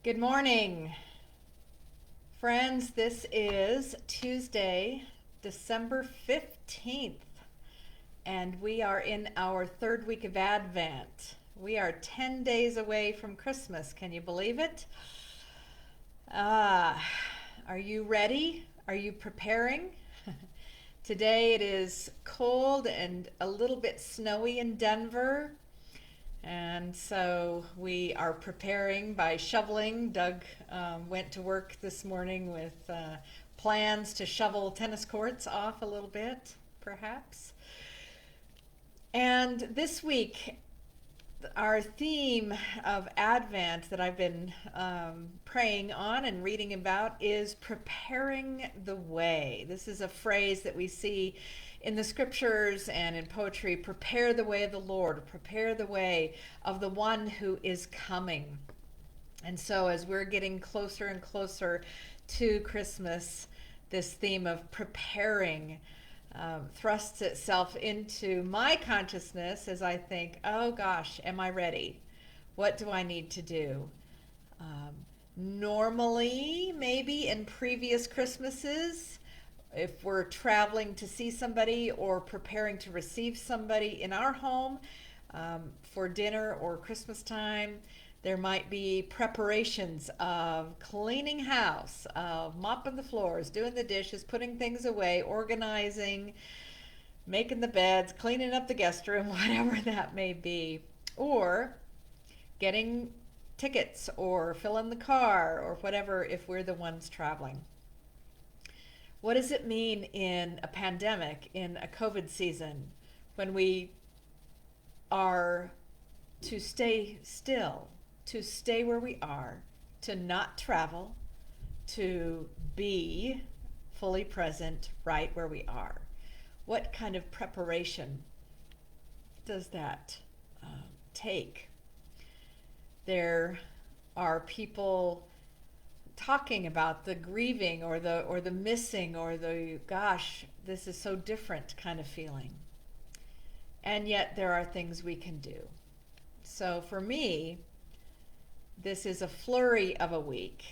Good morning, friends. This is Tuesday, December 15th, and we are in our third week of Advent. We are 10 days away from Christmas. Can you believe it? Ah, are you ready? Are you preparing? Today it is cold and a little bit snowy in Denver. And so we are preparing by shoveling. Doug went to work this morning with plans to shovel tennis courts off a little bit, perhaps. And this week, our theme of Advent that I've been praying on and reading about is preparing the way. This is a phrase that we see in the scriptures and in poetry: prepare the way of the Lord, prepare the way of the one who is coming. And so as we're getting closer and closer to Christmas, this theme of preparing thrusts itself into my consciousness as I think, oh gosh, am I ready? What do I need to do? Normally, maybe in previous Christmases, if we're traveling to see somebody or preparing to receive somebody in our home for dinner or Christmas time, there might be preparations of cleaning house, of mopping the floors, doing the dishes, putting things away, organizing, making the beds, cleaning up the guest room, whatever that may be. Or getting tickets or filling the car or whatever if we're the ones traveling. What does it mean in a pandemic, in a COVID season, when we are to stay still, to stay where we are, to not travel, to be fully present right where we are? What kind of preparation does that take? There are people talking about the grieving or the missing or the gosh, this is so different kind of feeling. And yet there are things we can do. So for me, this is a flurry of a week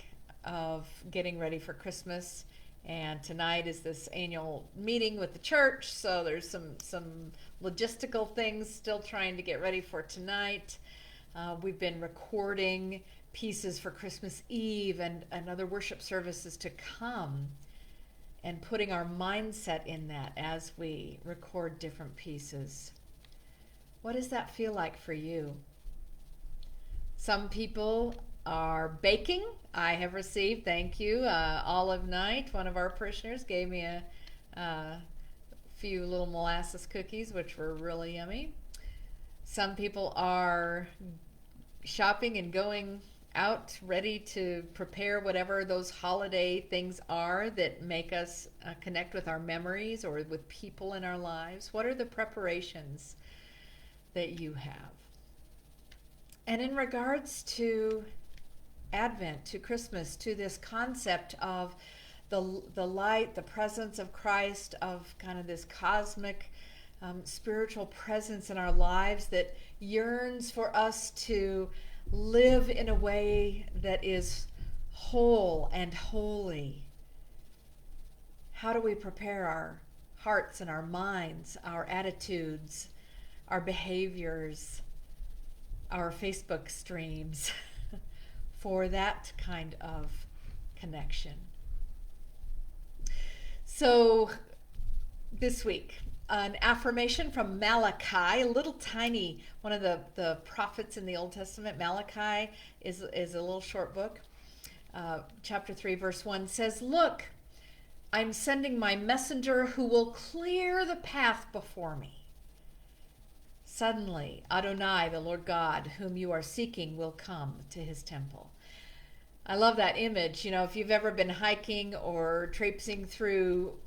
of getting ready for Christmas. And tonight is this annual meeting with the church, so there's some logistical things still trying to get ready for tonight. We've been recording pieces for Christmas Eve and other worship services to come, and putting our mindset in that as we record different pieces. What does that feel like for you? Some people are baking. I have received, thank you, Olive Night, one of our parishioners, gave me a few little molasses cookies, which were really yummy. Some people are shopping and going out ready to prepare whatever those holiday things are that make us connect with our memories or with people in our lives. What are the preparations that you have? And in regards to Advent, to Christmas, to this concept of the light, the presence of Christ, of kind of this cosmic spiritual presence in our lives that yearns for us to live in a way that is whole and holy. How do we prepare our hearts and our minds, our attitudes, our behaviors, our Facebook streams for that kind of connection? So this week, an affirmation from Malachi, a little tiny, one of the prophets in the Old Testament. Malachi is a little short book. Chapter 3, verse 1 says, "Look, I'm sending my messenger who will clear the path before me. Suddenly, Adonai, the Lord God, whom you are seeking, will come to his temple." I love that image. You know, if you've ever been hiking or traipsing through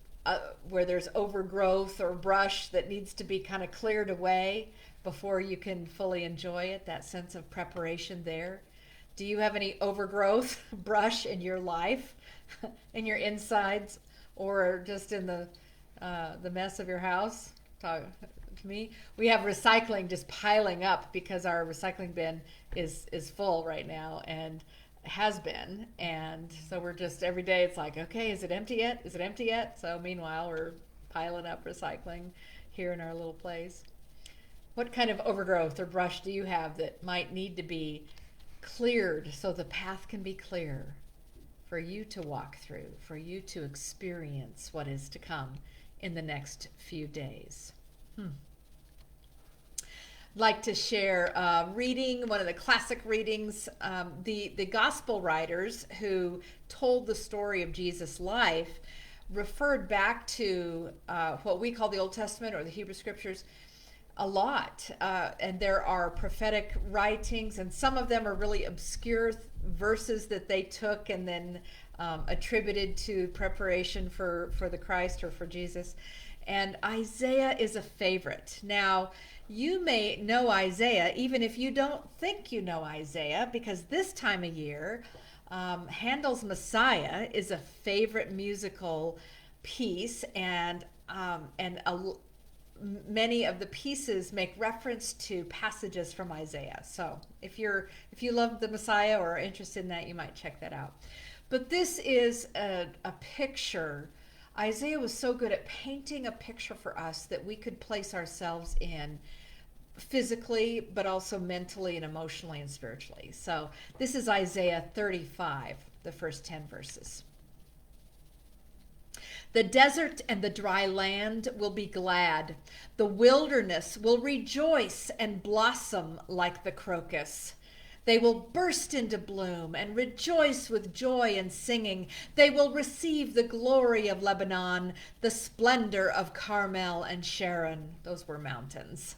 where there's overgrowth or brush that needs to be kind of cleared away before you can fully enjoy it, that sense of preparation there. Do you have any overgrowth brush in your life, in your insides, or just in the mess of your house? Talk to me. We have recycling just piling up because our recycling bin is full right now, and has been. And so we're just every day it's like, okay, is it empty yet? Is it empty yet? So meanwhile, we're piling up recycling here in our little place. What kind of overgrowth or brush do you have that might need to be cleared so the path can be clear for you to walk through, for you to experience what is to come in the next few days? Like to share reading, one of the classic readings. The gospel writers who told the story of Jesus' life referred back to what we call the Old Testament or the Hebrew Scriptures a lot. And there are prophetic writings, and some of them are really obscure verses that they took and then attributed to preparation for the Christ or for Jesus. And Isaiah is a favorite. Now, you may know Isaiah even if you don't think you know Isaiah, because this time of year, Handel's Messiah is a favorite musical piece, and many of the pieces make reference to passages from Isaiah. So if you love the Messiah or are interested in that, you might check that out. But this is a picture. Isaiah was so good at painting a picture for us that we could place ourselves in physically, but also mentally and emotionally and spiritually. So this is Isaiah 35, the first 10 verses. The desert and the dry land will be glad. The wilderness will rejoice and blossom like the crocus. They will burst into bloom and rejoice with joy and singing. They will receive the glory of Lebanon, the splendor of Carmel and Sharon. Those were mountains.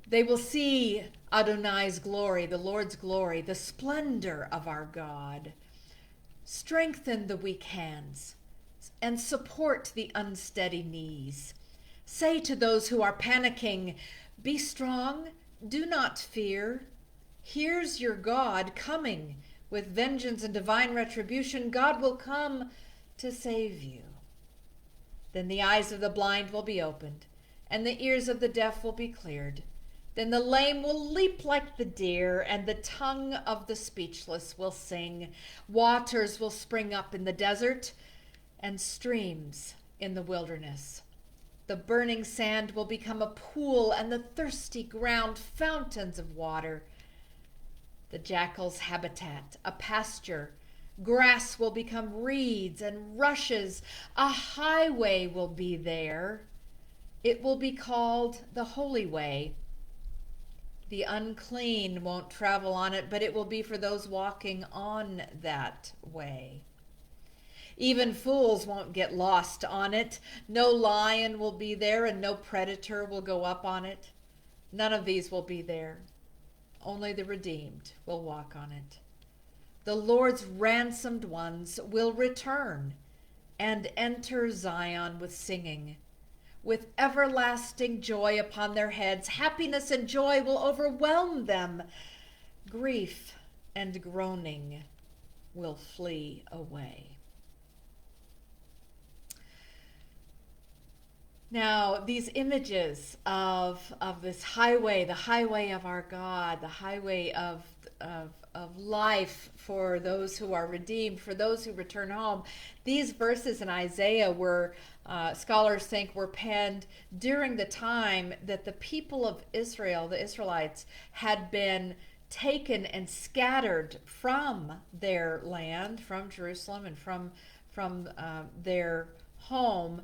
They will see Adonai's glory, the Lord's glory, the splendor of our God. Strengthen the weak hands and support the unsteady knees. Say to those who are panicking, be strong, do not fear. Here's your God coming with vengeance and divine retribution. God will come to save you. Then the eyes of the blind will be opened, and the ears of the deaf will be cleared. Then the lame will leap like the deer, and the tongue of the speechless will sing. Waters will spring up in the desert, and streams in the wilderness. The burning sand will become a pool, and the thirsty ground fountains of water. The jackal's habitat, a pasture. Grass will become reeds and rushes. A highway will be there. It will be called the Holy Way. The unclean won't travel on it, but it will be for those walking on that way. Even fools won't get lost on it. No lion will be there, and no predator will go up on it. None of these will be there. Only the redeemed will walk on it. The Lord's ransomed ones will return and enter Zion with singing. With everlasting joy upon their heads, happiness and joy will overwhelm them. Grief and groaning will flee away. Now, these images of this highway, the highway of our God, the highway of life for those who are redeemed, for those who return home, these verses in Isaiah were, scholars think, were penned during the time that the people of Israel, the Israelites, had been taken and scattered from their land, from Jerusalem and from their home,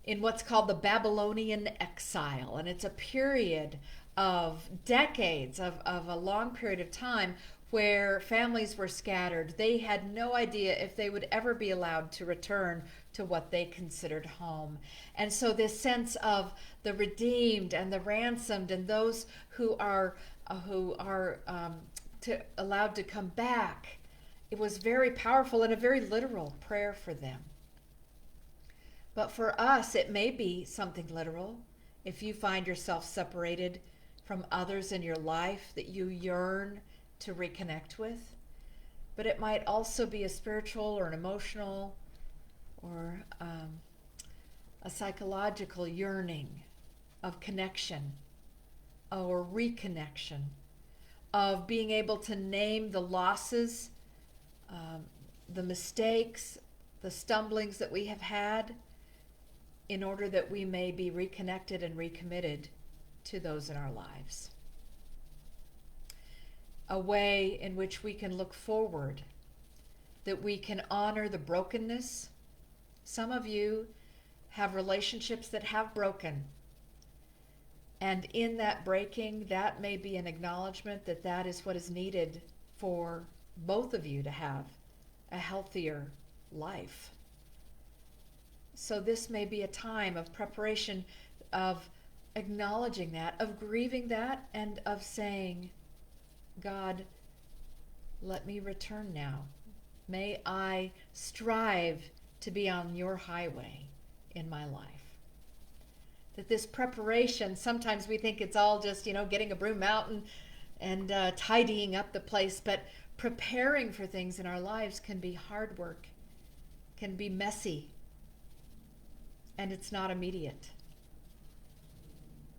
in what's called the Babylonian exile. And it's a period of decades, of a long period of time where families were scattered. They had no idea if they would ever be allowed to return to what they considered home. And so this sense of the redeemed and the ransomed and those who are allowed to come back, it was very powerful and a very literal prayer for them. But for us, it may be something literal. If you find yourself separated from others in your life that you yearn to reconnect with, but it might also be a spiritual or an emotional or a psychological yearning of connection or reconnection, of being able to name the losses um, the mistakes, the stumblings that we have had, in order that we may be reconnected and recommitted to those in our lives. A way in which we can look forward, that we can honor the brokenness. Some of you have relationships that have broken. And in that breaking, that may be an acknowledgement that that is what is needed for both of you to have a healthier life. So this may be a time of preparation, of acknowledging that, of grieving that, and of saying, God, let me return now. May I strive to be on your highway in my life. That this preparation, sometimes we think it's all just, getting a broom out and tidying up the place, but preparing for things in our lives can be hard work, can be messy, and it's not immediate.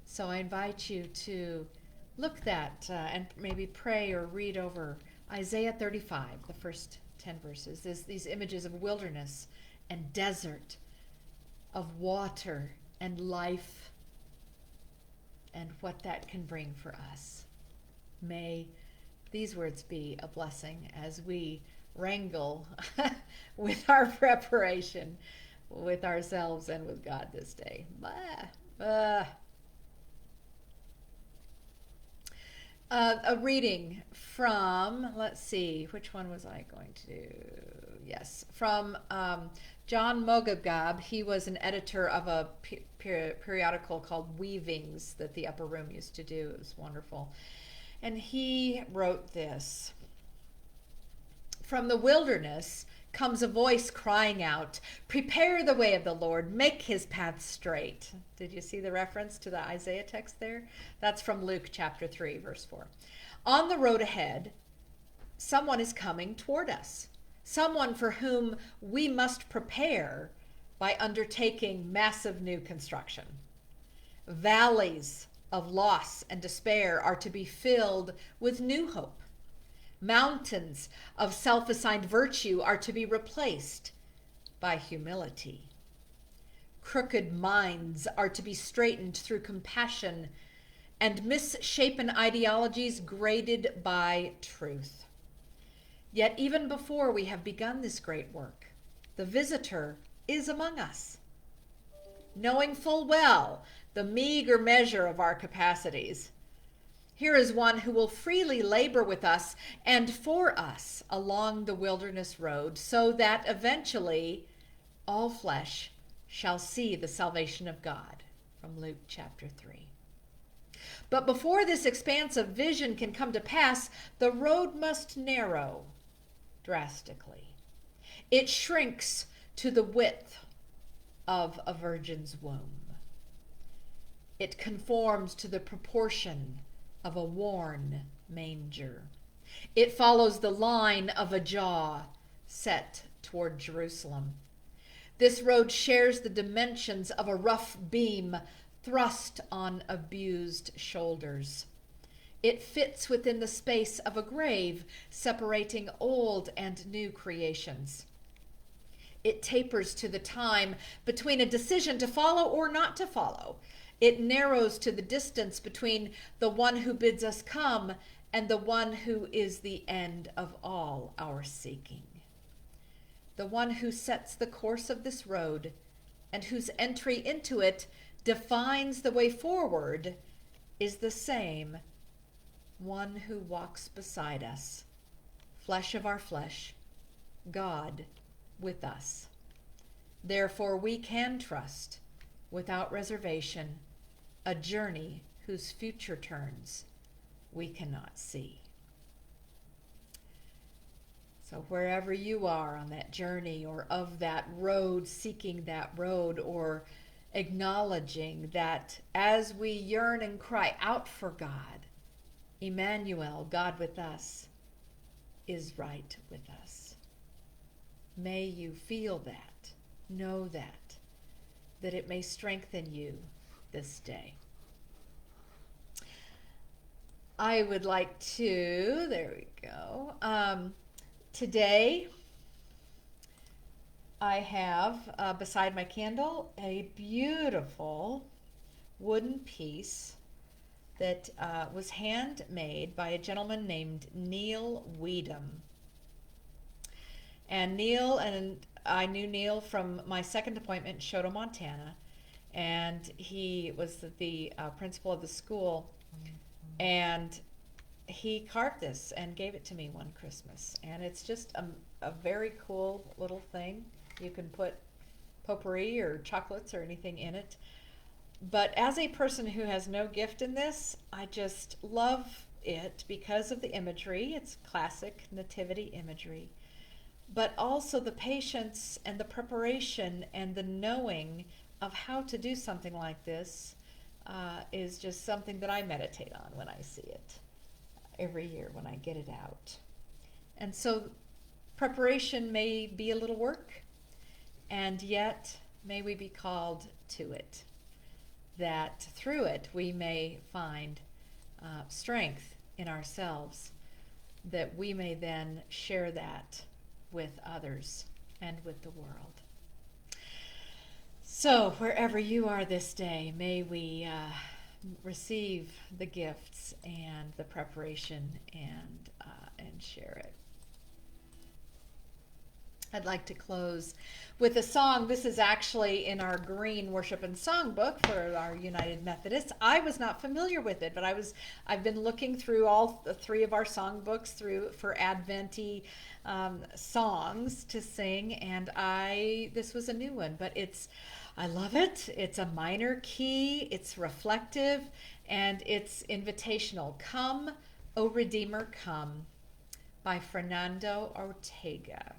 So I invite you to look that and maybe pray or read over Isaiah 35, the first 10 verses. There's these images of wilderness and desert, of water and life, and what that can bring for us. May these words be a blessing as we wrangle with our preparation, with ourselves and with God this day. A reading from, let's see, which one was I going to do? Yes, from John Mogabgab. He was an editor of a periodical called Weavings that the Upper Room used to do. It was wonderful. And he wrote this: From the wilderness comes a voice crying out, prepare the way of the Lord, make his path straight. Did you see the reference to the Isaiah text there? That's from Luke chapter 3, verse 4. On the road ahead, someone is coming toward us, someone for whom we must prepare by undertaking massive new construction. Valleys of loss and despair are to be filled with new hope. Mountains of self-assigned virtue are to be replaced by humility. Crooked minds are to be straightened through compassion, and misshapen ideologies graded by truth. Yet even before we have begun this great work, the visitor is among us. Knowing full well the meager measure of our capacities, here is one who will freely labor with us and for us along the wilderness road, so that eventually all flesh shall see the salvation of God. From Luke chapter 3. But before this expansive vision can come to pass, the road must narrow drastically. It shrinks to the width of a virgin's womb. It conforms to the proportion of a worn manger. It follows the line of a jaw set toward Jerusalem. This road shares the dimensions of a rough beam thrust on abused shoulders. It fits within the space of a grave, separating old and new creations. It tapers to the time between a decision to follow or not to follow. It narrows to the distance between the one who bids us come and the one who is the end of all our seeking. The one who sets the course of this road and whose entry into it defines the way forward is the same one who walks beside us, flesh of our flesh, God with us. Therefore we can trust without reservation a journey whose future turns we cannot see. So wherever you are on that journey or of that road, seeking that road, or acknowledging that as we yearn and cry out for God, Emmanuel, God with us, is right with us. May you feel that, know that it may strengthen you this day. I would like to, there we go, Today, I have beside my candle a beautiful wooden piece that was handmade by a gentleman named Neil Weedham. And I knew Neil from my second appointment in Shoto, Montana, and he was the principal of the school, and he carved this and gave it to me one Christmas, and it's just a very cool little thing. You can put potpourri or chocolates or anything in it. But as a person who has no gift in this, I just love it because of the imagery. It's classic nativity imagery, but also the patience and the preparation and the knowing of how to do something like this is just something that I meditate on when I see it every year when I get it out. And so preparation may be a little work, and yet may we be called to it, that through it we may find strength in ourselves, that we may then share that with others and with the world. So wherever you are this day, may we receive the gifts and the preparation and share it. I'd like to close with a song. This is actually in our green worship and song book for our United Methodists. I was not familiar with it, but I've been looking through all the three of our song books for Advent-y songs to sing, and this was a new one, but I love it. It's a minor key, it's reflective, and it's invitational. Come, O Redeemer, come, by Fernando Ortega.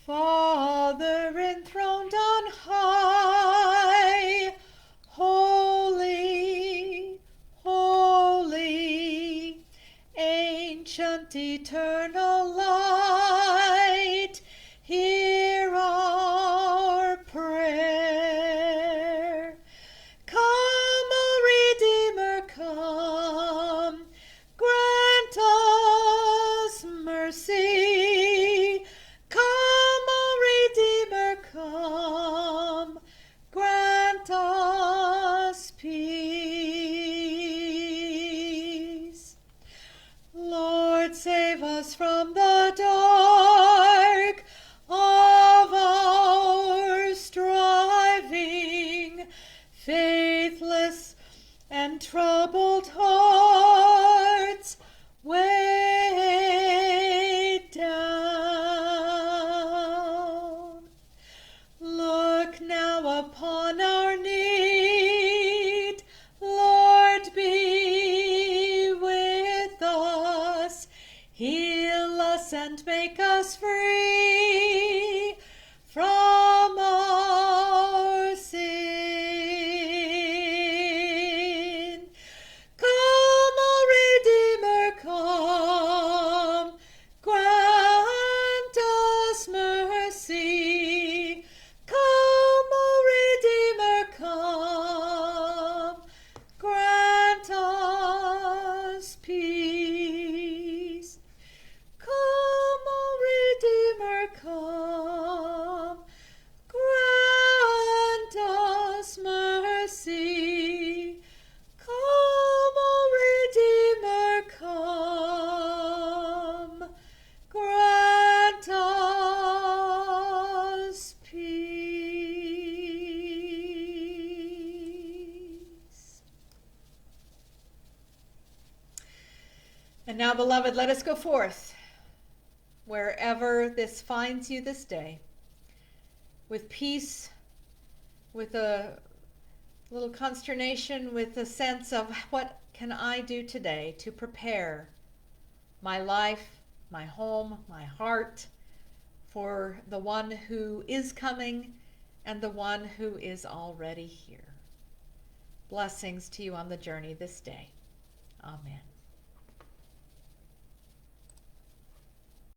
Father enthroned on high, holy, holy, ancient eternal light, hear our prayer. Come, O Redeemer, come, grant us mercy. Come, O Redeemer, come, grant us peace. Lord, save us from the dark of our striving, faithless and troubled hearts, weighed down. Look now upon our need, Lord, be with us, heal us and make us free from our sin. Come, O Redeemer, come, grant us mercy. Come, O Redeemer, come, grant us peace. Come, O Redeemer, come, grant us mercy. Come, O Redeemer, come, grant us peace. And now, beloved, let us go forth, wherever this finds you this day, with peace, with a little consternation, with a sense of what can I do today to prepare my life, my home, my heart for the one who is coming and the one who is already here. Blessings to you on the journey this day. Amen.